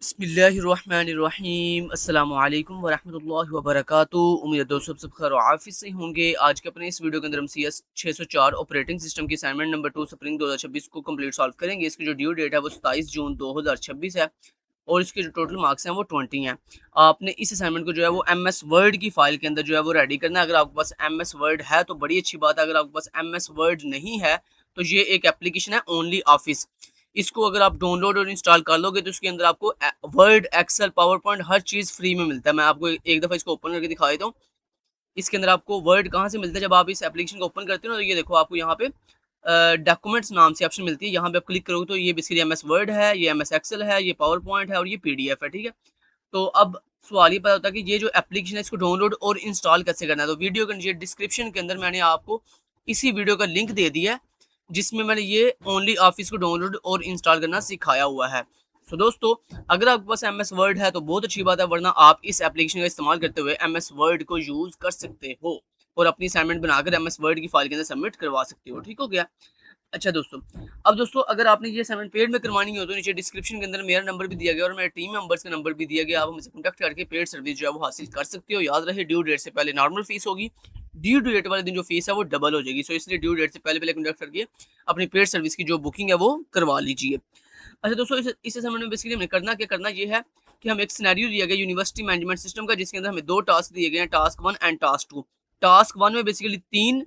बिस्मिल्लाहिर्रहमानिर्रहीम अस्सलामु अलैकुम वरहमतुल्लाहि वबरकातुहू। उम्मीद है दोस्तों सब खैर और आफियत से होंगे। आज के अपने इस वीडियो के अंदर हम CS 604 ऑपरेटिंग सिस्टम की असाइनमेंट नंबर 2 स्प्रिंग 2026 को कंप्लीट सॉल्व करेंगे। इसकी जो ड्यू डेट है वो 27 जून 2026 है और इसके जो टोटल मार्क्स हैं वो 20 हैं। आपने इस असाइनमेंट को जो है वो MS वर्ड की फाइल के अंदर जो है वो रेडी करना है। अगर आपके पास MS वर्ड है तो बड़ी अच्छी बात है, अगर आपके पास MS वर्ड नहीं है तो ये एक एप्लीकेशन है ओनली ऑफिस। इसको अगर आप डाउनलोड और इंस्टॉल कर लोगे तो इसके अंदर आपको वर्ड, एक्सेल, पावर पॉइंट हर चीज़ फ्री में मिलता है। मैं आपको एक दफ़ा इसको ओपन करके दिखा देता हूँ। इसके अंदर आपको वर्ड कहाँ से मिलता है, जब आप इस एप्लीकेशन को ओपन करते हो ना तो ये देखो आपको यहाँ पे डॉक्यूमेंट्स नाम से ऑप्शन मिलती है। यहाँ पे आप क्लिक करोगे तो ये बेसिकली MS वर्ड है, ये MS एक्सेल है, ये पावर पॉइंट है और ये PDF है। ठीक है, तो अब सवाल ये पता होता है कि ये जो एप्लीकेशन है इसको डाउनलोड और इंस्टॉल कैसे करना है। तो वीडियो के नीचे डिस्क्रिप्शन के अंदर मैंने आपको इसी वीडियो का लिंक दे दिया है जिसमें मैंने ये ओनली ऑफिस को डाउनलोड और इंस्टॉल करना सिखाया हुआ है। सो दोस्तों, अगर आपके पास MS वर्ड है तो बहुत अच्छी बात है, वरना आप इस एप्लीकेशन का इस्तेमाल करते हुए MS वर्ड को यूज कर सकते हो और अपनी असाइनमेंट बनाकर MS वर्ड की फाइल के अंदर सबमिट करवा सकते हो। ठीक हो गया। अच्छा दोस्तों, अब दोस्तों अगर आपने ये असाइनमेंट पेड में करवानी हो तो नीचे डिस्क्रिप्शन के अंदर मेरा नंबर भी दिया गया और मेरे टीम मेंबर्स का नंबर भी दिया गया। आप हमसे कॉन्टैक्ट करके पेड सर्विस जो है वो हासिल कर सकते हो। याद रहे, ड्यू डेट से पहले नॉर्मल फीस होगी, ड्यू डेट वाले दिन जो फीस है वो डबल हो जाएगी। सो इसलिए ड्यू डेट से पहले पहले कॉन्टैक्ट करके अपनी पेड सर्विस की जो बुकिंग है वो करवा लीजिए। अच्छा दोस्तों, इस असाइनमेंट में बेसिकली हमें करना ये है कि हम एक सिनेरियो दिया गया यूनिवर्सिटी मैनेजमेंट सिस्टम का, जिसके अंदर हमें 2 टास्क दिए गए हैं, टास्क 1 एंड टास्क 2। टास्क 1 में बेसिकली 3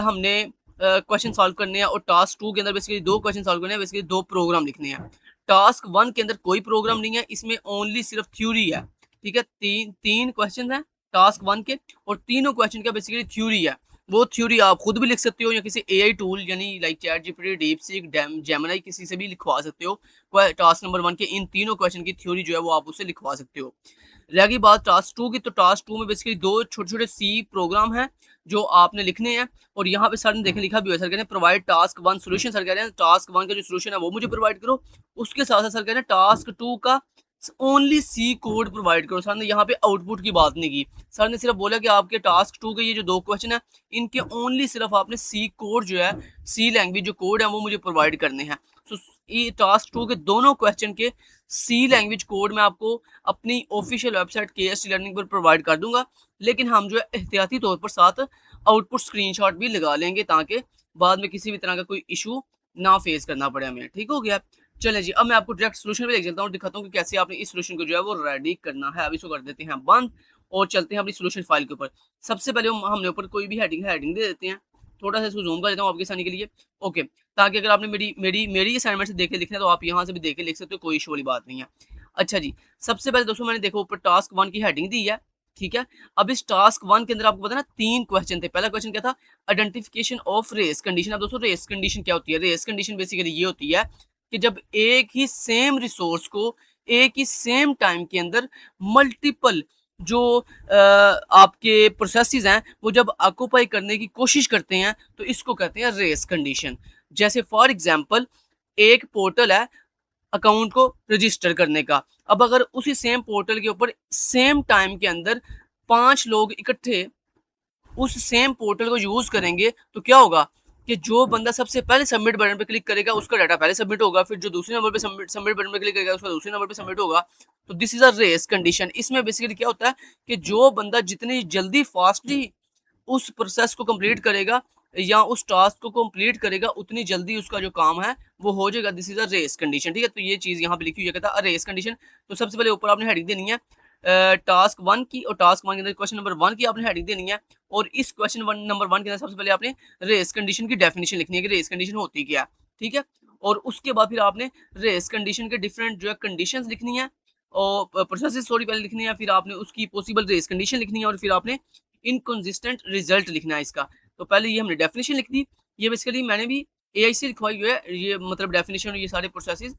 हमने क्वेश्चन सॉल्व करने हैं और टास्क 2 के अंदर बेसिकली 2 क्वेश्चन सॉल्व करने हैं, बेसिकली 2 प्रोग्राम लिखने हैं। टास्क 1 के अंदर कोई प्रोग्राम नहीं है, इसमें ओनली सिर्फ थ्योरी है। ठीक है, तीन क्वेश्चन हैं टास्क 1 के और तीनों क्वेश्चन का बेसिकली थ्योरी है। वो थ्योरी आप खुद भी लिख सकते हो या किसी AI टूल यानी लाइक ChatGPT, DeepSeek, जेमिनी किसी से भी लिखवा सकते हो। टास्क नंबर 1 के इन तीनों क्वेश्चन की थ्योरी जो है वो आप उससे लिखवा सकते हो। रही बात टास्क 2 की, तो टास्क 2 में बेसिकली 2 छोटे-छोटे C प्रोग्राम हैं जो आपने लिखने हैं और यहाँ पे सर ने देखें लिखा भी हुआ है। सर कह रहे हैं प्रोवाइड टास्क 1 सॉल्यूशन। सर कह रहे हैं टास्क 1 का जो सॉल्यूशन है वो मुझे प्रोवाइड करो। उसके साथ-साथ सर कह रहे हैं टास्क 2 का ओनली C कोड प्रोवाइड करो। सर ने यहाँ पे आउटपुट की बात नहीं की। सर ने सिर्फ बोला कि आपके टास्क 2 के ये जो 2 क्वेश्चन है इनके ओनली सिर्फ आपने C कोड जो है, C लैंग्वेज जो कोड है वो मुझे प्रोवाइड करने हैं। सो ये टास्क 2 के दोनों क्वेश्चन के C लैंग्वेज कोड मैं आपको अपनी ऑफिशियल वेबसाइट KST लर्निंग पर प्रोवाइड कर दूंगा, लेकिन हम जो है एहतियाती तौर पर साथ आउटपुट स्क्रीनशॉट भी लगा लेंगे ताकि बाद में किसी भी तरह का कोई इशू ना फेस करना पड़े हमें। ठीक हो गया। चलें जी, अब मैं आपको डायरेक्ट सॉल्यूशन पे लेके चलता हूँ और दिखाता हूँ कि कैसे आपने इस सॉल्यूशन को जो है वो रेडी करना है। अब इसको कर देते हैं बंद और चलते हैं अपनी सॉल्यूशन फाइल के ऊपर। सबसे पहले हमने ऊपर कोई भी हेडिंग दे देते हैं। थोड़ा सा इसको जूम कर देता हूँ आपकी आसानी के लिए। ओके, ताकि अगर आपने मेरी असाइनमेंट से देख के लिखना है तो आप यहाँ से भी देख के लिख सकते हो, कोई इशू वाली बात नहीं है। अच्छा जी, सबसे पहले दोस्तों मैंने देखो ऊपर टास्क 1 की हेडिंग दी है। ठीक है, अब इस टास्क 1 के अंदर आपको पता है ना 3 क्वेश्चन थे। पहला क्वेश्चन क्या था, आइडेंटिफिकेशन ऑफ रेस कंडीशन। अब दोस्तों रेस कंडीशन क्या होती है? रेस कंडीशन बेसिकली ये होती है कि जब एक ही सेम रिसोर्स को एक ही सेम टाइम के अंदर मल्टीपल जो आपके प्रोसेसेस हैं वो जब ऑक्यूपाई करने की कोशिश करते हैं तो इसको कहते हैं रेस कंडीशन। जैसे फॉर एग्जांपल एक पोर्टल है अकाउंट को रजिस्टर करने का। अब अगर उसी सेम पोर्टल के ऊपर सेम टाइम के अंदर 5 लोग इकट्ठे उस सेम पोर्टल को यूज करेंगे तो क्या होगा कि जो बंदा सबसे पहले सबमिट बटन पे क्लिक करेगा उसका डाटा पहले सबमिट होगा, फिर जो दूसरे नंबर पे सबमिट बटन पे क्लिक करेगा उसका दूसरे नंबर पे सबमिट होगा। तो this is a race condition. इसमें बेसिकली क्या होता है कि जो बंदा जितनी जल्दी फास्टली उस प्रोसेस को कंप्लीट करेगा या उस टास्क को कंप्लीट करेगा उतनी जल्दी उसका जो काम है वो हो जाएगा। This is a race condition. ठीक है, तो ये चीज यहाँ पे लिखी हुई है, कहता है रेस कंडीशन। तो सबसे पहले ऊपर आपने हेडिंग देनी है टास्क 1 की और टास्क 1 के अंदर क्वेश्चन नंबर 1 की आपने हेडिंग देनी है और इस क्वेश्चन नंबर 1 के अंदर सबसे पहले आपने रेस कंडीशन की डेफिनेशन लिखनी है कि रेस कंडीशन होती क्या है। ठीक है, और उसके बाद फिर आपने रेस कंडीशन के डिफरेंट जो है कंडीशंस लिखनी है और प्रोसेसेस सॉरी पहले लिखनी है, फिर आपने उसकी पॉसिबल रेस कंडीशन लिखनी है और फिर आपने इनकंसिस्टेंट रिजल्ट लिखना है इसका। तो पहले ये हमने डेफिनेशन लिख दी। ये बेसिकली मैंने भी AI से लिखवाई हुई है, ये मतलब डेफिनेशन ये सारे प्रोसेसेस।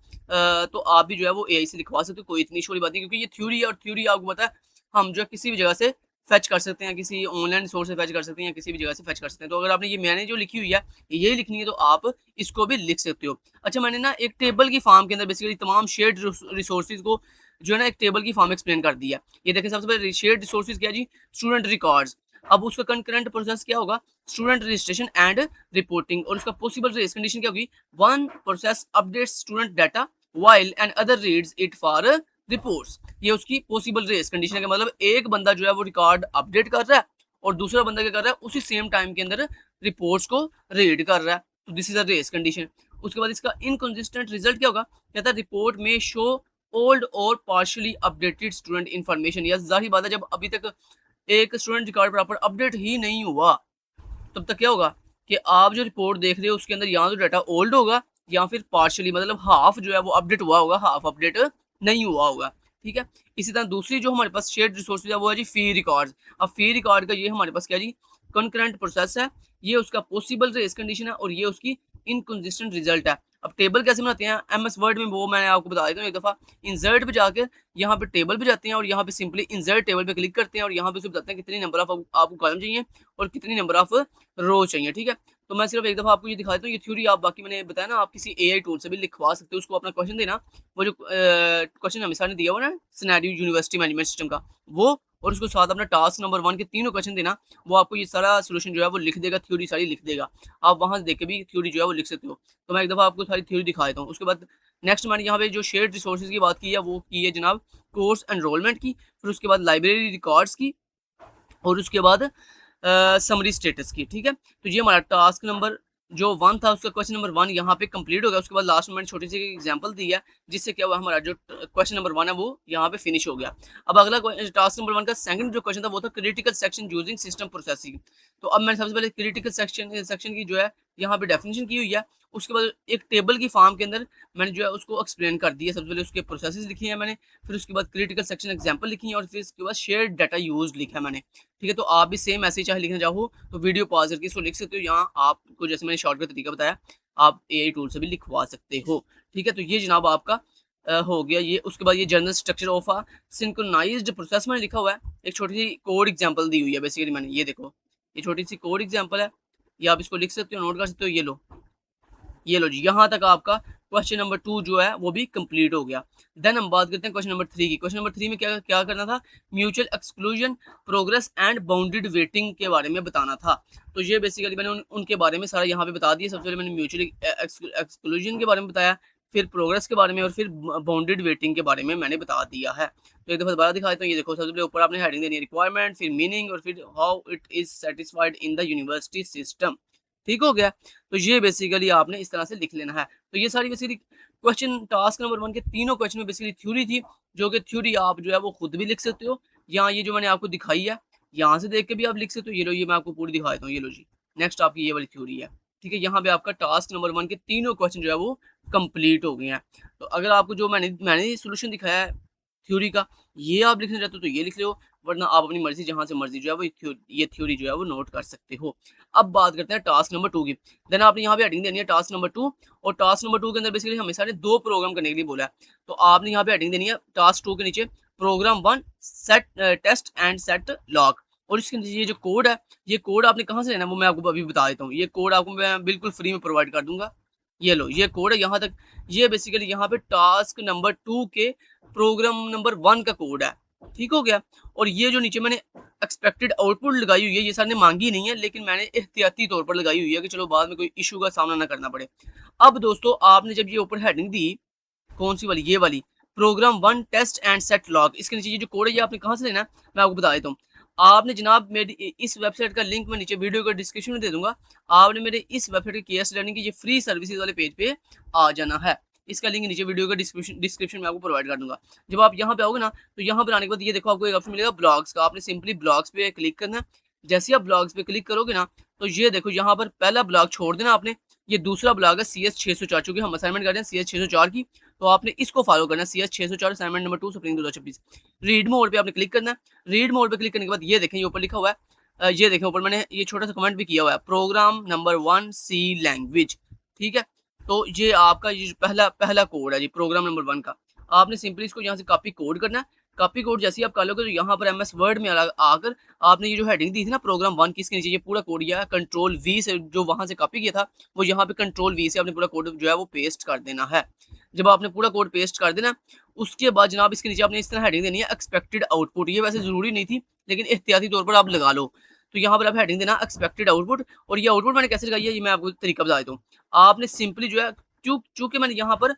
तो आप भी जो है वो AI से लिखवा सकते हो, कोई इतनी छोटी बात नहीं, क्योंकि ये थ्योरी है और थ्योरी आपको पता है हम जो है किसी भी जगह से फेच कर सकते हैं, किसी ऑनलाइन सोर्स से फेच कर सकते हैं या किसी भी जगह से फेच कर सकते हैं। तो अगर आपने ये मैंने जो लिखी हुई है यही लिखनी है तो आप इसको भी लिख सकते हो। अच्छा, मैंने ना एक टेबल की फॉर्म के अंदर बेसिकली तमाम शेयर्ड रिसोर्सेज को जो है ना एक टेबल की फॉर्म एक्सप्लेन कर दिया। ये देखें, सबसे पहले शेयर्ड रिसोर्सेज क्या जी, स्टूडेंट रिकॉर्ड्स। अब उसका कंकरेंट प्रोसेस क्या होगा, स्टूडेंट रजिस्ट्रेशन एंड रिपोर्टिंग। और उसका पॉसिबल रेस कंडीशन क्या होगी, one process updates student data while and other reads it for reports, ये उसकी पॉसिबल रेस कंडीशन है, मतलब एक बंदा जो है वो रिकॉर्ड अपडेट कर रहा है और दूसरा बंदा क्या कर रहा है, उसी सेम टाइम के अंदर रिपोर्ट्स को रीड कर रहा है। तो this is a race condition. उसके बाद इसका इनकंसिस्टेंट रिजल्ट क्या होगा, कहता है रिपोर्ट में शो ओल्ड और पार्शियली अपडेटेड स्टूडेंट इन्फॉर्मेशन। या जाहिर बात है, जब अभी तक एक स्टूडेंट रिकॉर्ड प्रॉपर अपडेट ही नहीं हुआ तब तक क्या होगा कि आप जो रिपोर्ट देख रहे हो उसके अंदर या तो डाटा ओल्ड होगा या फिर पार्शियली, मतलब हाफ जो है वो अपडेट हुआ होगा, हाफ अपडेट नहीं हुआ होगा। ठीक है। इसी तरह दूसरी जो हमारे पास शेयर्ड रिसोर्सेज है वो है जी फी रिकॉर्ड्स। अब फी रिकॉर्ड का ये हमारे पास क्या जी, कंकरेंट प्रोसेस है, ये उसका पॉसिबल रेस कंडीशन है और ये उसकी इनकंसिस्टेंट रिजल्ट है। अब टेबल कैसे बनाते हैं एमएस वर्ड में, वो मैंने आपको बता देता हूँ। एक दफ़ा इंसर्ट पे जाकर यहाँ पे टेबल पे जाते हैं और यहाँ पे सिंपली इंसर्ट टेबल पे क्लिक करते हैं और यहाँ पे उसे बताते हैं कितनी नंबर ऑफ आपको कॉलम चाहिए और कितनी नंबर ऑफ रो चाहिए। ठीक है। तो मैं सिर्फ एक दफ़ा आपको ये दिखा देता हूँ, ये थ्योरी आप बाकी मैंने बताया ना, आप किसी एआई टूल से भी लिखवा सकते हो, उसको अपना क्वेश्चन देना, वो जो क्वेश्चन हमें सर ने दिया हुआ ना सिनेरियो यूनिवर्सिटी मैनेजमेंट सिस्टम का, वो और उसको साथ अपना टास्क नंबर 1 के तीनों क्वेश्चन देना, वो आपको ये सारा सोल्यूशन जो है वो लिख देगा, थ्योरी सारी लिख देगा। आप वहाँ से देख के भी थ्योरी जो है वो लिख सकते हो। तो मैं एक दफ़ा आपको सारी थ्योरी दिखा देता हूँ। उसके बाद नेक्स्ट मैंने यहाँ पे जो शेयर्ड रिसोर्सेज की बात की है वो की है जनाब कोर्स एनरोलमेंट की, फिर उसके बाद लाइब्रेरी रिकॉर्ड्स की और उसके बाद समरी स्टेटस की। ठीक है। तो ये हमारा टास्क नंबर जो 1 था उसका क्वेश्चन नंबर 1 यहाँ पे कंप्लीट हो गया। उसके बाद लास्ट में मैंने छोटी सी एग्जांपल दी है जिससे क्या हुआ, हमारा जो क्वेश्चन नंबर 1 है वो यहाँ पे फिनिश हो गया। अब अगला टास्क नंबर 1 का सेकंड जो क्वेश्चन था वो था critical section using system processing. तो अब मैंने सबसे पहले क्रिटिकल सेक्शन की जो है यहाँ पे डेफिनेशन की हुई है। उसके बाद एक टेबल की फॉर्म के अंदर मैंने जो है उसको एक्सप्लेन कर दिया। सबसे पहले उसके प्रोसेसेस लिखी है मैंने, फिर उसके बाद क्रिटिकल सेक्शन एग्जांपल लिखी है और फिर उसके बाद शेयर्ड डाटा यूज लिखा है मैंने। ठीक है। तो आप भी सेम ऐसे ही चाहे लिखना चाहो तो वीडियो पॉज करके इसको लिख सकते हो। यहाँ आपको जैसे मैंने शॉर्टकट तरीका बताया, आप एआई टूल से भी लिखवा सकते हो। ठीक है। तो ये जनाब आपका हो गया ये। उसके बाद ये general structure of a synchronised process मैंने लिखा हुआ है। एक छोटी सी कोड एग्जांपल दी हुई है बेसिकली मैंने, ये देखो ये छोटी सी कोड एग्जांपल है, ये आप इसको लिख सकते हो, नोट कर सकते हो। ये लो जी, यहाँ तक आपका क्वेश्चन नंबर 2 जो है वो भी कंप्लीट हो गया। देन हम बात करते हैं क्वेश्चन नंबर 3 की। क्वेश्चन नंबर 3 में क्या क्या करना था, mutual exclusion, progress and bounded waiting के बारे में बताना था। तो ये बेसिकली मैंने उनके बारे में सारा यहाँ पे बता दिया। सबसे पहले मैंने म्यूचुअल एक्सक्लूजन के बारे में बताया, फिर प्रोग्रेस के बारे में और फिर बाउंडेड वेटिंग के बारे में मैंने बता दिया है। तो एक दफा दोबारा दिखा देता हूँ। ये देखो सबसे पहले ऊपर आपने हेडिंग देनी है रिक्वायरमेंट, फिर मीनिंग और फिर how it is satisfied in the university system. ठीक हो गया। तो ये बेसिकली आपने इस तरह से लिख लेना है। तो ये सारी बेसिकली क्वेश्चन टास्क नंबर 1 के तीनों क्वेश्चन में बेसिकली थ्योरी थी, जो कि थ्योरी आप जो है वो खुद भी लिख सकते हो, या ये जो मैंने आपको दिखाई है यहाँ से देख के भी आप लिख सकते हो। ये लो, ये मैं आपको पूरी दिखा देता हूँ। ये लो जी, नेक्स्ट आपकी ये वाली थ्योरी है। ठीक है। यहाँ पे आपका टास्क नंबर 1 के तीनों क्वेश्चन जो है वो कंप्लीट हो गए हैं। तो अगर आपको जो मैंने सोल्यूशन दिखाया है थ्योरी का, ये आप लिखना चाहते हो तो ये लिख लो, वरना आप अपनी मर्जी जहाँ से मर्जी जो है वो ये थ्योरी जो है वो नोट कर सकते हो। अब बात करते हैं टास्क नंबर 2 की। देन आपने यहाँ पे हेडिंग देनी है टास्क नंबर 2, और टास्क नंबर 2 के अंदर बेसिकली हमें सारे 2 प्रोग्राम करने के लिए बोला है। तो आपने यहाँ पे हेडिंग देनी है टास्क 2 के नीचे program 1 set test and set log, और इसके नीचे ये जो कोड है, ये कोड आपने कहाँ से लेना है वो मैं आपको अभी बता देता हूँ। ये कोड आपको मैं बिल्कुल फ्री में प्रोवाइड कर दूंगा। ये लो, ये कोड है यहाँ तक। ये बेसिकली यहाँ पे टास्क नंबर 2 के प्रोग्राम नंबर 1 का कोड है। ठीक हो गया। और ये जो नीचे मैंने एक्सपेक्टेड आउटपुट लगाई हुई है, ये सर ने मांगी नहीं है, लेकिन मैंने एहतियाती तौर पर लगाई हुई है कि चलो बाद में कोई इशू का सामना ना करना पड़े। अब दोस्तों आपने जब ये ऊपर हेडिंग दी, कौन सी वाली, ये वाली program 1 test and set log, इसके नीचे ये जो कोड है ये आपने कहाँ से लेना है मैं आपको बता देता हूँ। आपने जनाब मेरी इस वेबसाइट का लिंक मैं नीचे वीडियो का डिस्क्रिप्शन में दे दूंगा। आपने मेरे इस वेबसाइट के केएस लर्निंग की ये फ्री सर्विसेज वाले पेज पे आ जाना है। इसका लिंक नीचे वीडियो का डिस्क्रिप्शन में आपको प्रोवाइड कर दूंगा। जब आप यहाँ पे आओगे ना, तो यहाँ पर आने के बाद ये देखो आपको एक ऑप्शन मिलेगा ब्लॉग्स का। आपने सिंपली ब्लॉग्स पे क्लिक करना है। जैसे ही आप ब्लॉग्स पे क्लिक करोगे ना, तो ये देखो यहाँ पर पहला ब्लॉग छोड़ देना आपने। ये दूसरा ब्लॉग है CS 604, चूंकि हम असाइनमेंट कर रहे हैं CS 604 की, तो आपने इसको फॉलो करना है। CS 604 assignment number 2 spring 2026 read mode पे आपने क्लिक करना है। रीड मोड पे क्लिक करने के बाद ये देखें, ये ऊपर लिखा हुआ है, ये देखें ऊपर मैंने ये छोटा सा कमेंट भी किया हुआ है, प्रोग्राम नंबर 1 C लैंग्वेज। ठीक है। तो ये आपका ये पहला पहला कोड है जी प्रोग्राम नंबर 1 का। आपने सिंपली इसको यहाँ से कॉपी कोड करना है। कॉपी कोड जैसे ही आप कर लोगे तो यहाँ पर MS वर्ड में आकर आपने ये जो हेडिंग दी थी ना प्रोग्राम 1 की, इसके नीचे ये पूरा कोड या कंट्रोल V से जो वहां से कॉपी किया था, वो यहाँ पे कंट्रोल V से आपने पूरा कोड जो है वो पेस्ट कर देना है। जब आपने पूरा कोड पेस्ट कर देना, उसके बाद जनाब इसके नीचे आपने इस तरह हेडिंग देनी है एक्सपेक्टेड आउटपुट। ये वैसे जरूरी नहीं थी, लेकिन एहतियाती तौर पर आप लगा लो। तो यहाँ पर आप हेडिंग देना एक्सपेक्टेड आउटपुट, और ये आउटपुट मैंने कैसे लगाई है ये मैं आपको तरीका बता देता हूँ। आपने सिंपली जो है चूंकि मैंने यहाँ पर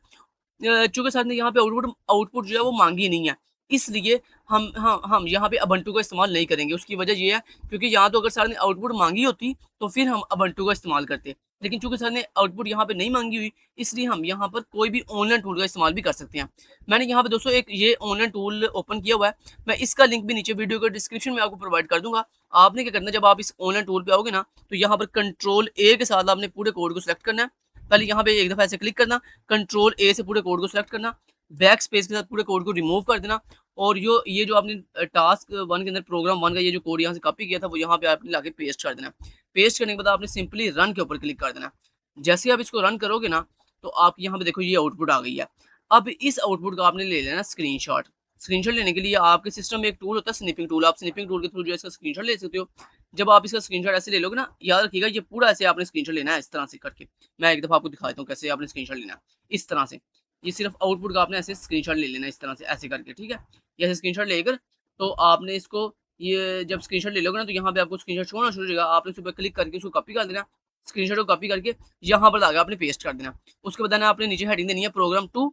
चूँकि सर ने यहाँ पे आउटपुट आउटपुट जो है वो माँगी नहीं है, इसलिए हम यहाँ पे उबंटू का इस्तेमाल नहीं करेंगे। उसकी वजह ये है क्योंकि यहाँ तो अगर सर ने आउटपुट माँगी होती तो फिर हम उबंटू का इस्तेमाल करते। लेकिन चूँकि सर ने आउटपुट यहाँ पे नहीं माँगी हुई, इसलिए हम यहाँ पर कोई भी ऑनलाइन टूल का इस्तेमाल भी कर सकते हैं। मैंने यहाँ पे दोस्तों एक ये ऑनलाइन टूल ओपन किया हुआ है, मैं इसका लिंक भी नीचे वीडियो के डिस्क्रिप्शन में आपको प्रोवाइड कर दूँगा। आपने क्या करना है, जब आप इस ऑनलाइन टूल पे आओगे ना, तो यहाँ पर कंट्रोल ए के साथ आपने पूरे कोड को सिलेक्ट करना है। पहले यहाँ पे एक दफ़ा ऐसे क्लिक करना, कंट्रोल ए से पूरे कोड को सिलेक्ट करना, बैक स्पेस के साथ पूरे कोड को रिमूव कर देना और ये जो आपने टास्क 1 के अंदर प्रोग्राम 1 का ये जो कोड यहाँ से कॉपी किया था, वो यहाँ पे आपने लाके पेस्ट कर देना। पेस्ट करने के बाद आपने सिंपली रन के ऊपर क्लिक कर देना। जैसे ही आप इसको रन करोगे ना, तो आप यहाँ पे देखो ये आउटपुट आ गई है। अब इस आउटपुट का आपने ले लेना स्क्रीनशॉट। स्क्रीनशॉट लेने के लिए आपके सिस्टम में एक टूल होता है स्निपिंग टूल, आप स्निपिंग टूल के थ्रू जो है इसका स्क्रीनशॉट ले सकते हो। जब आप इसका स्क्रीनशॉट ऐसे ले लोगे ना, याद रखिएगा ये पूरा ऐसे आपने स्क्रीनशॉट लेना है इस तरह से करके। मैं एक दफ़ा आपको दिखा देता हूँ कैसे आपने स्क्रीनशॉट लेना है, इस तरह से। ये सिर्फ आउटपुट का आपने ऐसे स्क्रीनशॉट ले लेना है इस तरह से ऐसे करके, ठीक है? ये ऐसे स्क्रीनशॉट लेकर तो आपने इसको ये जब स्क्रीनशॉट ले लोगे ना, तो यहाँ पे आपको स्क्रीनशॉट शो होना शुरू हो जाएगा। आपने उस पे क्लिक करके उसको कॉपी कर देना, स्क्रीनशॉट को कॉपी करके यहाँ पर लाके आपने पेस्ट कर देना। उसके बाद ना आपने नीचे हेडिंग देनी है program 2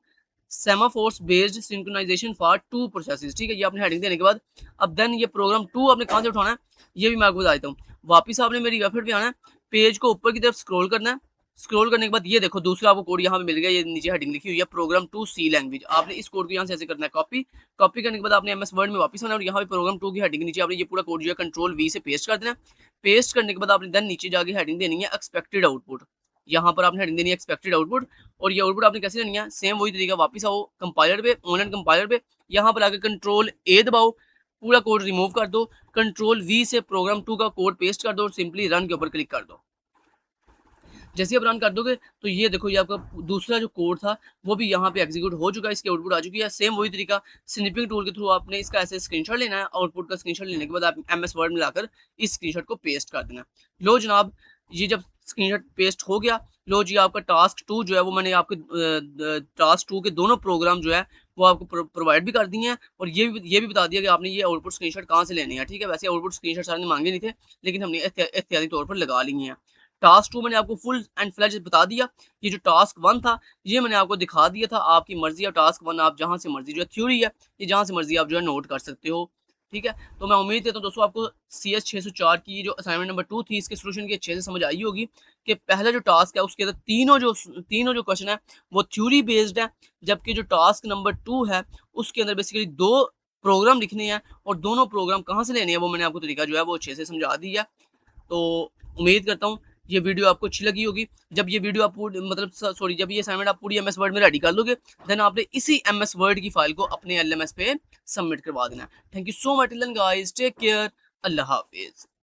semaphores based synchronization for 2 processes, ठीक है? ये आपने हेडिंग देने के बाद अब देन ये प्रोग्राम 2 आपने कहाँ से उठाना है, ये भी मैं आपको बता देता हूँ। वापिस आपने मेरी वेबसाइट पे आना है, पेज को ऊपर की तरफ स्क्रॉल करना है। स्क्रॉल करने के बाद ये देखो दूसरा आपको कोड यहाँ पे मिल गया, ये नीचे हेडिंग लिखी हुई है प्रोग्राम 2 सी लैंग्वेज। आपने इस कोड को यहाँ से ऐसे करना है कॉपी। कॉपी करने के बाद आपने एमएस वर्ड में वापस आना और यहाँ पे प्रोग्राम 2 की हेडिंग नीचे आपने ये पूरा कोड जो है कंट्रोल वी से पेस्ट कर देना। पेस्ट करने के बाद आपने देन नीचे जाके हेडिंग देनी है एक्सपेक्टेड आउटपुट। यहाँ पर आपने हेडिंग देनी है एक्सपेक्टेड आउटपुट और ये आउटपुट आपने कैसे लेनी है, सेम वही तरीका, वापस आओ कंपाइलर पे, ऑनलाइन कंपाइलर पे, यहाँ पर आके कंट्रोल ए दबाओ, पूरा कोड रिमूव कर दो, कंट्रोल वी से प्रोग्राम 2 का कोड पेस्ट कर दो और सिंपली रन के ऊपर क्लिक कर दो। जैसे आप रन कर दोगे तो ये देखो ये आपका दूसरा जो कोड था वो भी यहाँ पे एग्जीक्यूट हो चुका है, इसकी आउटपुट आ चुकी है। सेम वही तरीका स्निपिंग टूल के थ्रू आपने इसका ऐसे स्क्रीनशॉट लेना है, आउटपुट का स्क्रीनशॉट लेने के बाद आप एमएस वर्ड में लाकर इस स्क्रीनशॉट को पेस्ट कर देना। लो जनाब, ये जब स्क्रीनशॉट पेस्ट हो गया, लो जी आपका टास्क 2 जो है वो मैंने आपके टास्क 2 के दोनों प्रोग्राम जो है वो आपको प्रोवाइड भी कर दिए हैं और ये भी बता दिया कि आपने ये आउटपुट स्क्रीनशॉट कहाँ से लेने हैं, ठीक है? वैसे आउटपुट स्क्रीनशॉट सारे मांगे नहीं थे, लेकिन हमने एहतियाती तौर पर लगा लिए हैं। टास्क 2 मैंने आपको फुल एंड फ्लेज बता दिया। ये जो टास्क 1 था ये मैंने आपको दिखा दिया था। आपकी मर्जी है, टास्क 1 आप जहाँ से मर्जी जो है थ्योरी है, ये जहाँ से मर्जी आप जो है नोट कर सकते हो, ठीक है? तो मैं उम्मीद करता हूँ दोस्तों आपको CS 604 की जो असाइनमेंट नंबर 2 थी इसके सोल्यूशन की अच्छे से समझ आई होगी कि पहला जो टास्क है उसके अंदर तीनों जो क्वेश्चन है वो थ्योरी बेस्ड है, जबकि जो टास्क नंबर 2 है उसके अंदर बेसिकली 2 प्रोग्राम लिखने हैं और दोनों प्रोग्राम कहाँ से लेने हैं वो मैंने आपको तरीका जो है वो अच्छे से समझा दिया। तो उम्मीद करता हूँ ये वीडियो आपको अच्छी लगी होगी। जब ये वीडियो आप जब ये असाइनमेंट आप पूरी एमएस वर्ड में रेडी कर लोगे, देन आपने इसी एमएस वर्ड की फाइल को अपने एलएमएस पे सबमिट करवा देना है। Thank you so much guys, take care, अल्लाह हाफिज।